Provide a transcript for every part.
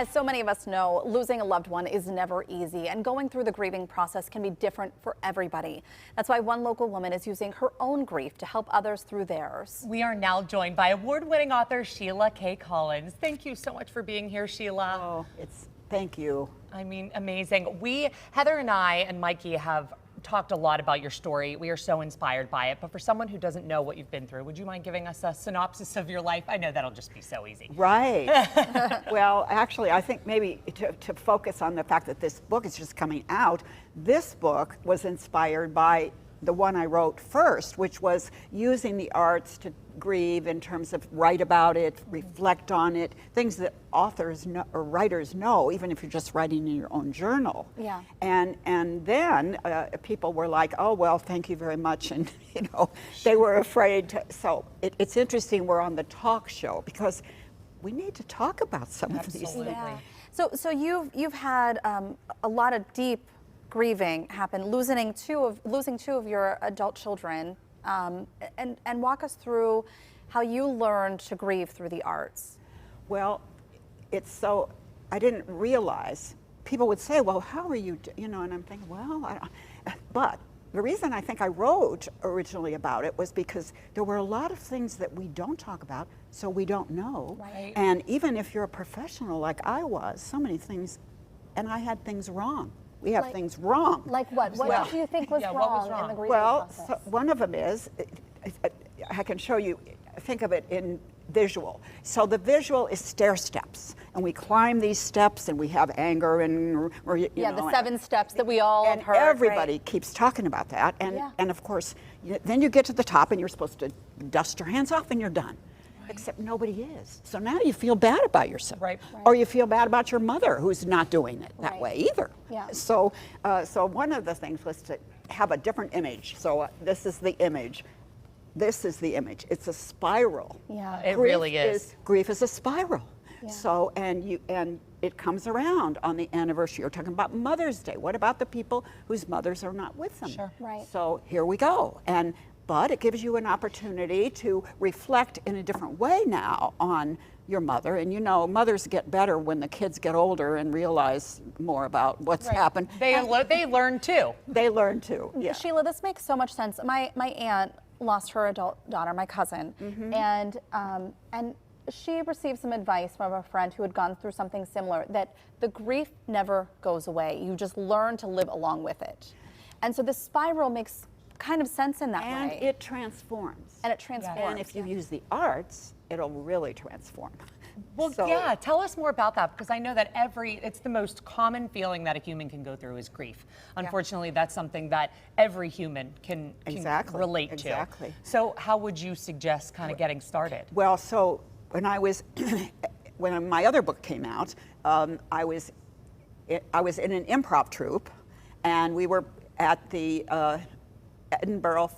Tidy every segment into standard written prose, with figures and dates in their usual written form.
As so many of us know, losing a loved one is never easy, and going through the grieving process can be different for everybody. That's why one local woman is using her own grief to help others through theirs. We are now joined by award-winning author Sheila K. Collins. Thank you so much for being here, Sheila. Oh, thank you. I mean, amazing. Heather and I and Mikey have talked a lot about your story. We are so inspired by it. But for someone who doesn't know what you've been through, would you mind giving us a synopsis of your life? I know that'll just be so easy. Right. Well, actually, I think maybe to focus on the fact that this book is just coming out, this book was inspired by the one I wrote first, which was using the arts to grieve in terms of write about it, reflect on it, things that authors know, or writers know, even if you're just writing in your own journal. Yeah. And then people were like, oh, well, thank you very much. And, you know, they were afraid to, so it's interesting we're on the talk show because we need to talk about some of these things. Yeah. So you've had a lot of deep grieving happen, losing two of your adult children, and walk us through how you learned to grieve through the arts. Well, I didn't realize, people would say, well, how are you, you know, and I'm thinking, well, but the reason I think I wrote originally about it was because there were a lot of things that we don't talk about, so we don't know. Right. And even if you're a professional like I was, so many things, and I had things wrong. We have things wrong. Like what? What do you think was wrong in the grieving process? So one of them is, I can show you, think of it in visual. So the visual is stair steps, and we climb these steps, and we have anger, and the 7 steps that we all have heard. Everybody keeps talking about that, and of course, then you get to the top, and you're supposed to dust your hands off, and you're done. Except nobody is. So now you feel bad about yourself. Right. Or you feel bad about your mother who's not doing it that way either. Yeah. So one of the things was to have a different image. So this is the image. This is the image. It's a spiral. Yeah. It really is. Grief is a spiral. Yeah. So, and it comes around on the anniversary. You're talking about Mother's Day. What about the people whose mothers are not with them? Sure. Right. So here we go. But it gives you an opportunity to reflect in a different way now on your mother. And you know, mothers get better when the kids get older and realize more about what's happened. They learn too. They learn too, yeah. Sheila, this makes so much sense. My aunt lost her adult daughter, my cousin, and she received some advice from a friend who had gone through something similar, that the grief never goes away. You just learn to live along with it. And so the spiral makes kind of sense in that way. And it transforms. And it transforms. And if you use the arts, it'll really transform. Well, yeah, tell us more about that, because I know that it's the most common feeling that a human can go through is grief. Unfortunately, that's something that every human can relate to. Exactly. So how would you suggest kind of getting started? Well, so when when my other book came out, I was in an improv troupe, and we were at the Edinburgh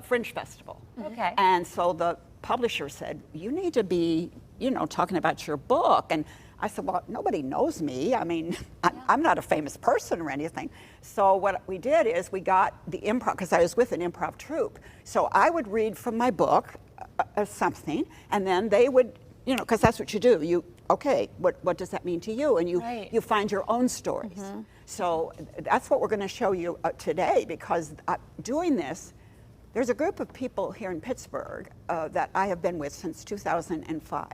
Fringe Festival. Okay. And so the publisher said, you need to be, you know, talking about your book. And I said, well, nobody knows me. I mean, I'm not a famous person or anything. So what we did is we got the improv, because I was with an improv troupe. So I would read from my book something, and then they would, you know, because that's what you do. Okay, what does that mean to you? And you find your own stories. So that's what we're going to show you today, because doing this, there's a group of people here in Pittsburgh that I have been with since 2005.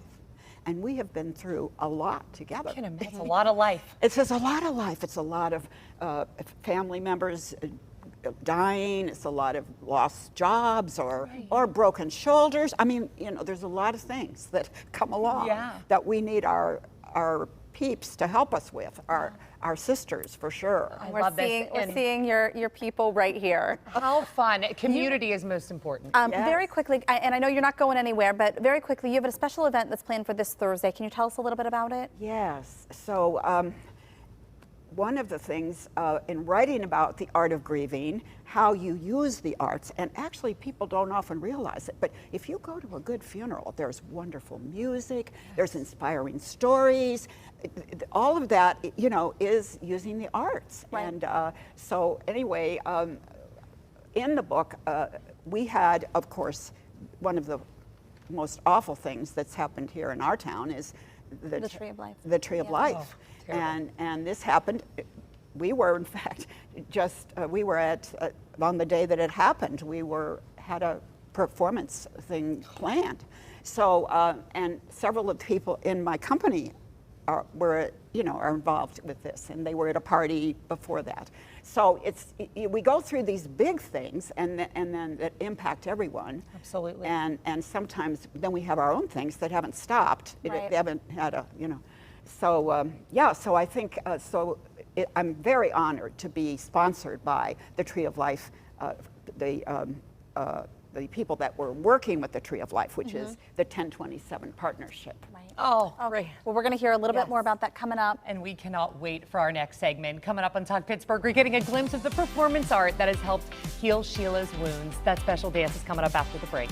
And we have been through a lot together. It's a lot of life. It's just a lot of life. It's a lot of family members dying. It's a lot of lost jobs or broken shoulders. I mean, you know, there's a lot of things that come along that we need our peeps to help us with, our sisters for sure. We're seeing your people right here. How fun. Community is most important. Very quickly, and I know you're not going anywhere, but very quickly, you have a special event that's planned for this Thursday. Can you tell us a little bit about it? Yes. So one of the things in writing about the art of grieving, how you use the arts, and actually people don't often realize it, but if you go to a good funeral, there's wonderful music, there's inspiring stories, all of that, you know, is using the arts. Right. And so anyway, in the book, we had, of course, one of the most awful things that's happened here in our town is The Tree of Life. The Tree of Yeah. Life. Oh, terrible. And this happened. We were, in fact, we were at on the day that it happened. We had a performance thing planned. So and several of the people in my company are involved with this, and they were at a party before that. So we go through these big things, and then that impact everyone. Absolutely. And sometimes then we have our own things that haven't stopped. Right. They haven't had So so I think I'm very honored to be sponsored by the Tree of Life, the people that were working with the Tree of Life, which is the 1027 partnership. Right. Oh, great. Well, we're going to hear a little bit Yes. more about that coming up. And we cannot wait for our next segment. Coming up on Talk Pittsburgh, we're getting a glimpse of the performance art that has helped heal Sheila's wounds. That special dance is coming up after the break.